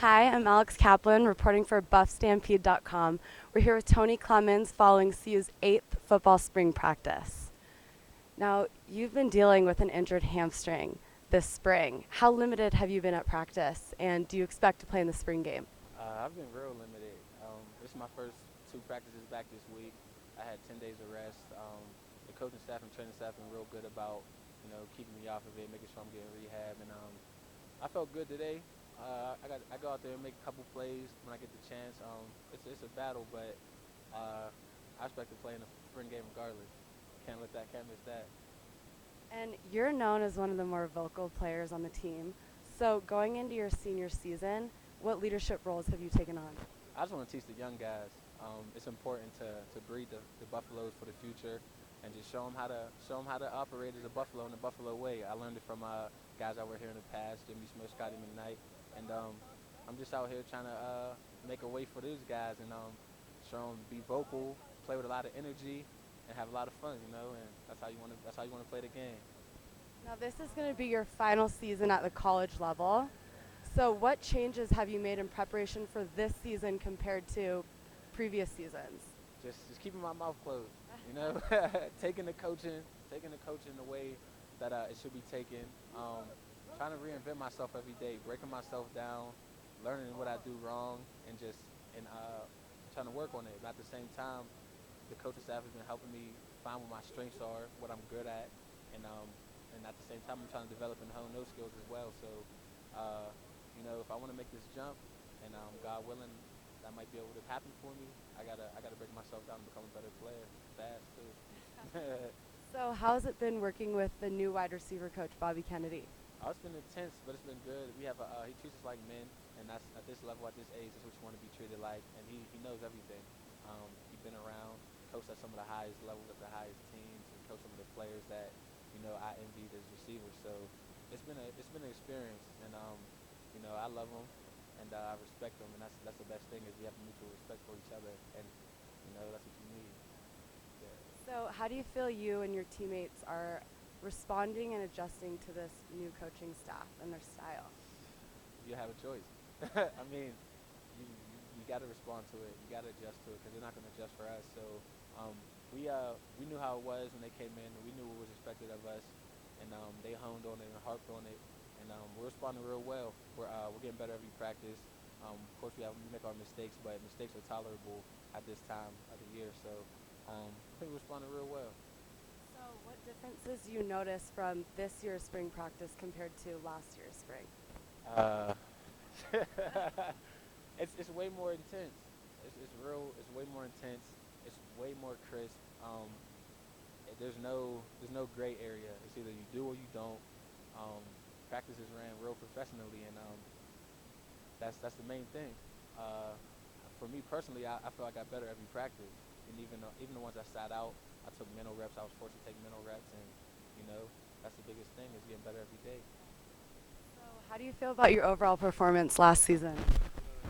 Hi, I'm Alex Kaplan, reporting for BuffStampede.com. We're here with Toney Clemons following CU's 8th football spring practice. Now, you've been dealing with an injured hamstring this spring. How limited have you been at practice, and do you expect to play in the spring game? I've been real limited. This is my first two practices back this week. I had 10 days of rest. The coaching staff and training staff been real good about, keeping me off of it, making sure I'm getting rehab. And I felt good today. I go out there and make a couple plays when I get the chance. It's a battle, but I expect to play in the spring game regardless. Can't miss that. And you're known as one of the more vocal players on the team. So going into your senior season, what leadership roles have you taken on? I just want to teach the young guys. It's important to breed the Buffaloes for the future, and just show them how to operate as a Buffalo in the Buffalo way. I learned it from guys that were here in the past, Jimmy Smith, Scotty McKnight, and I'm just out here trying to make a way for these guys and show them be vocal, play with a lot of energy, and have a lot of fun. And that's how you want to play the game. Now, this is going to be your final season at the college level. So what changes have you made in preparation for this season compared to previous seasons? Just keeping my mouth closed, taking the coaching the way that it should be taken. Trying to reinvent myself every day, breaking myself down, learning what I do wrong, and trying to work on it. But at the same time, the coaching staff has been helping me find what my strengths are, what I'm good at, and at the same time, I'm trying to develop and hone those skills as well. So, if I want to make this jump, and God willing, that might be able to happen for me. I gotta break myself down and become a better player fast too. So how has it been working with the new wide receiver coach, Bobby Kennedy? It's been intense, but it's been good. We have he treats us like men, and that's at this level, at this age, that's what you want to be treated like. And he knows everything. He's been around, coached at some of the highest levels, at the highest teams, and coached some of the players that I envied as receivers. So it's been an experience, and I love him, and I respect him, and that's the best thing is we have mutual respect for each other, and that's what you need. Yeah. So how do you feel you and your teammates are responding and adjusting to this new coaching staff and their style? You have a choice. I mean, you got to respond to it. You got to adjust to it because they're not going to adjust for us. So we knew how it was when they came in. We knew what was expected of us, and they honed on it and harped on it. And we're responding real well. We're getting better every practice. Of course, we make our mistakes, but mistakes are tolerable at this time of the year. So I think we're responding real well. So what differences do you notice from this year's spring practice compared to last year's spring? It's way more intense. It's real. It's way more intense. It's way more crisp. There's no gray area. It's either you do or you don't. Practice is ran real professionally, and that's the main thing. For me personally, I feel I got better every practice, and even the ones I sat out, I took mental reps. I was forced to take mental reps, and that's the biggest thing is getting better every day. So how do you feel about your overall performance last season?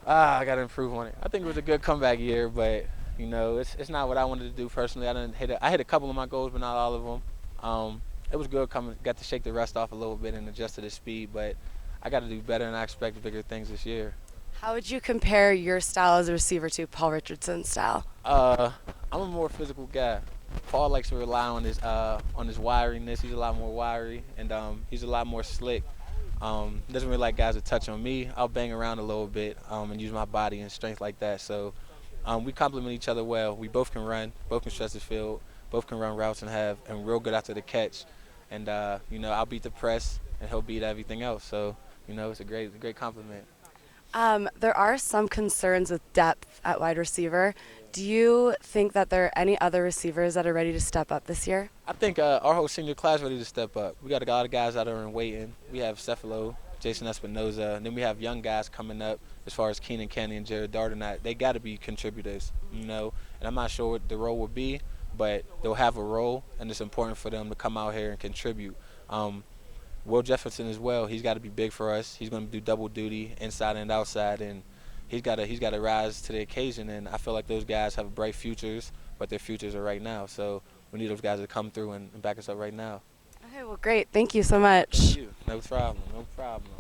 I got to improve on it. I think it was a good comeback year, but it's not what I wanted to do personally. I hit a couple of my goals, but not all of them. It was good got to shake the rust off a little bit and adjust to the speed, but I got to do better, and I expect bigger things this year. How would you compare your style as a receiver to Paul Richardson's style? I'm a more physical guy. Paul likes to rely on his wiriness. He's a lot more wiry, and he's a lot more slick. Doesn't really like guys to touch on me. I'll bang around a little bit and use my body and strength like that. So we complement each other well. We both can run, both can stretch the field, both can run routes and real good after the catch. And I'll beat the press and he'll beat everything else. So it's a great compliment. There are some concerns with depth at wide receiver. Do you think that there are any other receivers that are ready to step up this year? I think our whole senior class ready to step up. We got a lot of guys that are in waiting. We have Cephalo, Jason Espinoza, and then we have young guys coming up as far as Keenan Candy and Jared Darden. They got to be contributors, and I'm not sure what the role will be, but they'll have a role, and it's important for them to come out here and contribute. Will Jefferson as well. He's got to be big for us. He's going to do double duty, inside and outside, and he's got to rise to the occasion. And I feel like those guys have bright futures, but their futures are right now. So we need those guys to come through and back us up right now. Okay, well, great. Thank you so much. Thank you. No problem. No problem.